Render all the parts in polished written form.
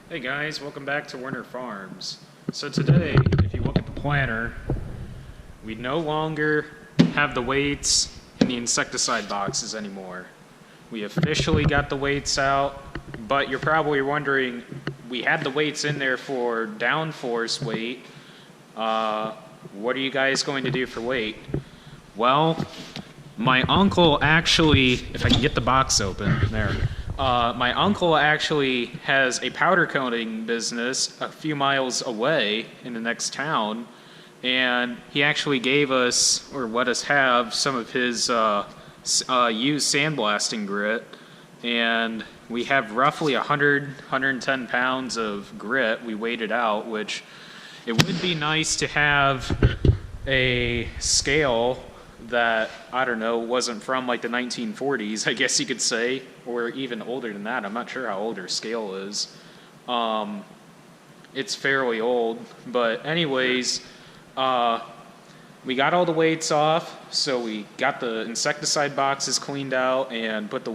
Hey guys, welcome back to Werner Farms. So today, if you look at the planter, we no longer have the weights in the insecticide boxes anymore. We officially got the weights out, but you're probably wondering, we had the weights in there for downforce weight. What are you guys going to do for weight? Well, my uncle actually, if I can get the box open, there. My uncle actually has a powder coating business a few miles away in the next town, and he actually gave us, or let us have, some of his used sandblasting grit, and we have roughly 110 pounds of grit. We weighed it out, which it would be nice to have a scale that, I don't know, wasn't from like the 1940s, I guess you could say, or even older than that. I'm not sure how old our scale is. It's fairly old, but anyways, we got all the weights off, so we got the insecticide boxes cleaned out and put the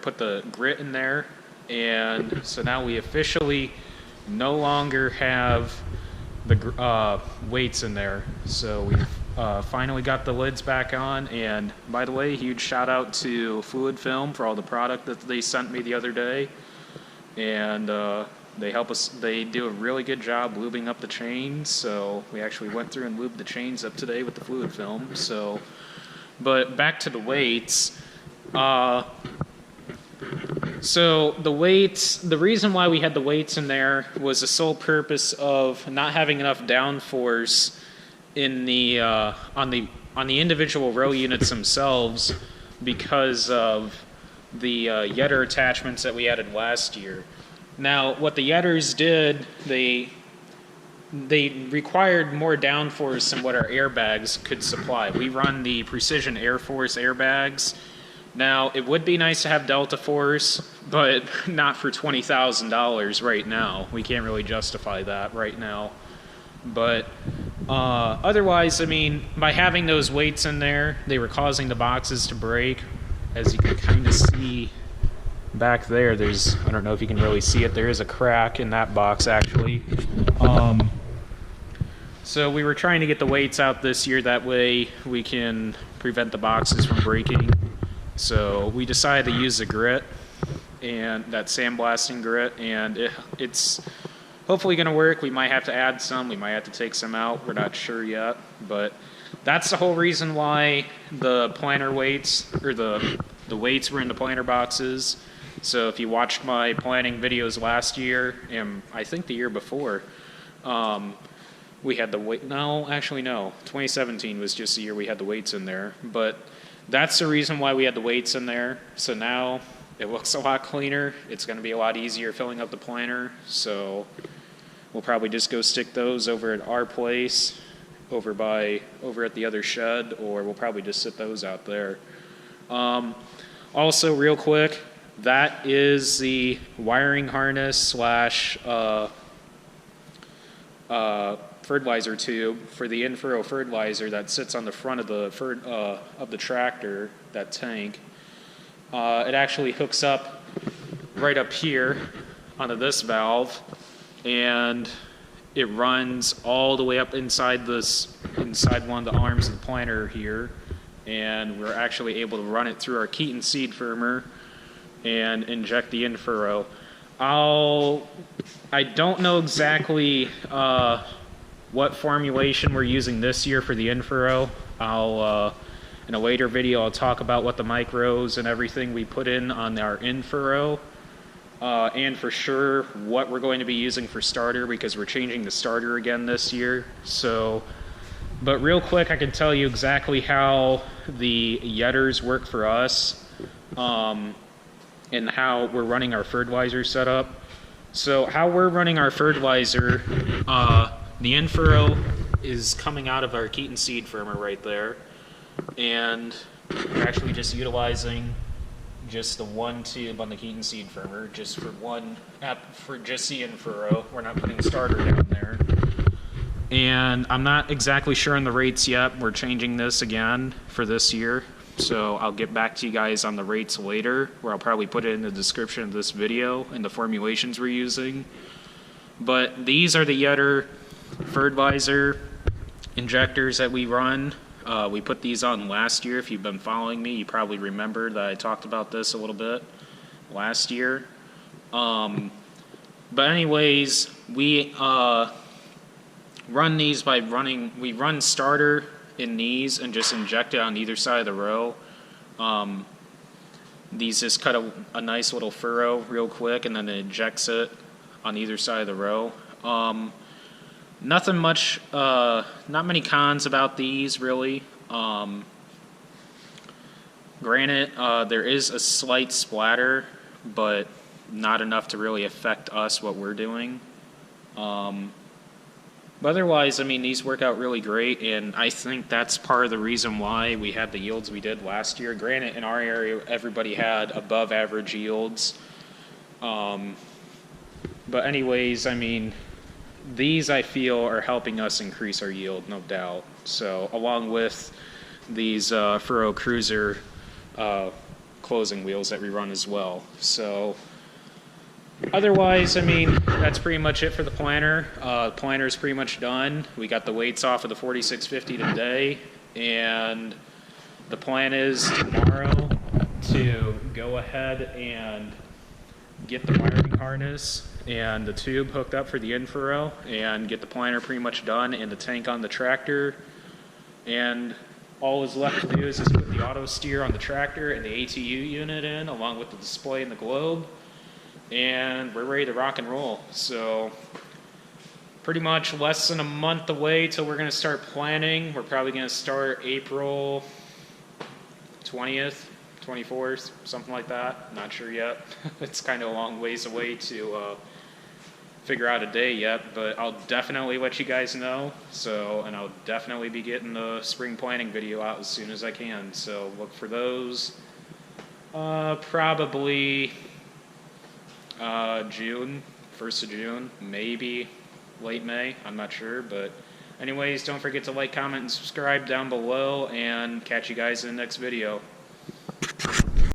put the grit in there, and so now we officially no longer have the weights in there. So we've finally got the lids back on, and by the way, huge shout out to Fluid Film for all the product that they sent me the other day, and they do a really good job lubing up the chains. So we actually went through and lubed the chains up today with the Fluid Film. So, but back to the weights. So the weights, the reason why we had the weights in there was the sole purpose of not having enough downforce in the on the individual row units themselves because of the yetter attachments that we added last year. Now, what the yetters did, they required more downforce than what our airbags could supply. We run the Precision Air Force airbags. Now, it would be nice to have Delta Force, but not for $20,000 right now. We can't really justify that right now. But otherwise, I mean, by having those weights in there, they were causing the boxes to break. As you can kind of see back there, there's, I don't know if you can really see it, there is a crack in that box actually. So we were trying to get the weights out this year, that way we can prevent the boxes from breaking. So we decided to use the grit, and that sandblasting grit, and it's hopefully going to work. We might have to add some, we might have to take some out, we're not sure yet, but that's the whole reason why the planter weights, or the weights were in the planter boxes. So if you watched my planting videos last year, and I think the year before, we had the weight, no, 2017 was just the year we had the weights in there, but that's the reason why we had the weights in there. So now it looks a lot cleaner. It's going to be a lot easier filling up the planter. So we'll probably just go stick those over at our place, over at the other shed, or we'll probably just sit those out there. Also, real quick, that is the wiring harness slash fertilizer tube for the in-furrow fertilizer that sits on the front of the tractor, that tank. It actually hooks up right up here onto this valve, and it runs all the way up inside one of the arms of the planter here, and we're actually able to run it through our Keaton seed firmer and inject the in-furrow. I don't know exactly what formulation we're using this year for the in-furrow. In a later video, I'll talk about what the micros and everything we put in on our in-furrow, and for sure what we're going to be using for starter, because we're changing the starter again this year. So, but real quick, I can tell you exactly how the yetters work for us, and how we're running our fertilizer setup. So how we're running our fertilizer, the in-furrow is coming out of our Keaton seed firmer right there, and we're actually just utilizing just the one tube on the Keaton seed firmer, just for just the in-furrow. We're not putting starter down there. And I'm not exactly sure on the rates yet. We're changing this again for this year. so I'll get back to you guys on the rates later, where I'll probably put it in the description of this video and the formulations we're using. But these are the Yetter fertilizer injectors that we run. We put these on last year. If you've been following me, you probably remember that I talked about this a little bit last year. But anyways, we run these by we run starter in these and just inject it on either side of the row. These just cut a nice little furrow real quick, and then it injects it on either side of the row. Nothing much, not many cons about these really. Granted, there is a slight splatter, but not enough to really affect us, what we're doing. But otherwise, I mean, these work out really great, and I think that's part of the reason why we had the yields we did last year. Granted, in our area, everybody had above average yields. But anyways, I mean, these I feel are helping us increase our yield, no doubt. So along with these Furrow Cruiser closing wheels that we run as well. So otherwise, I mean, that's pretty much it for the planter. The planter is pretty much done. We got the weights off of the 4650 today, and the plan is tomorrow to go ahead and get the wiring harness and the tube hooked up for the in-furrow and get the planter pretty much done and the tank on the tractor. And all is left to do is just put the auto steer on the tractor and the ATU unit in, along with the display and the globe, and we're ready to rock and roll. So pretty much less than a month away till we're going to start planting. We're probably going to start April 20th, 24th, something like that. Not sure yet. It's kind of a long ways away to figure out a day yet, but I'll definitely let you guys know. So, and I'll definitely be getting the spring planting video out as soon as I can. So look for those. Probably June, 1st of June, maybe late May. I'm not sure, but anyways, don't forget to like, comment, and subscribe down below, and catch you guys in the next video.